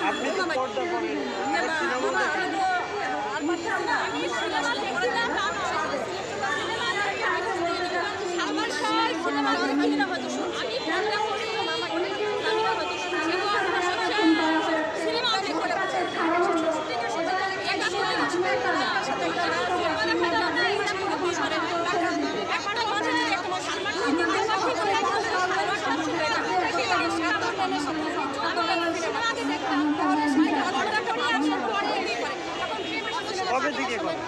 আপনি তো পর্দা করেন কবে থেকে করেন?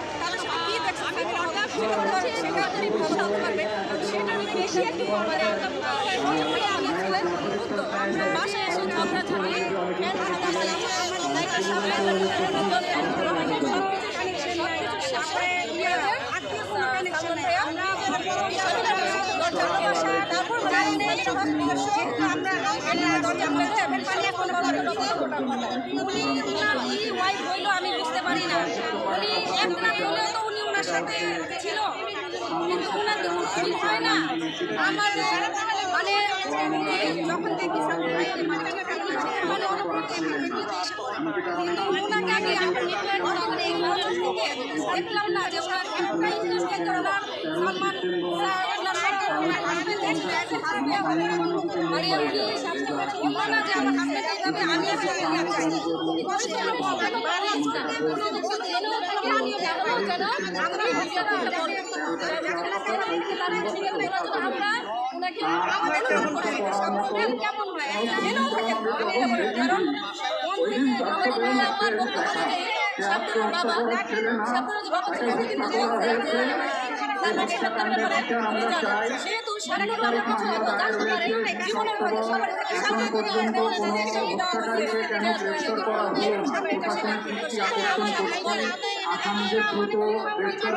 আমি বুঝতে পারি না উনি এক রাত হলেও তো উনি ওনার সাথে ছিল, কিন্তু ওনার তো ভুল হয় না। আমার মানে যখন দেখি ওনাকে আগে দেখলাম না যে ওনার কেমন হয় সেহেতু আসামিদের দ্রুত গ্রেফতার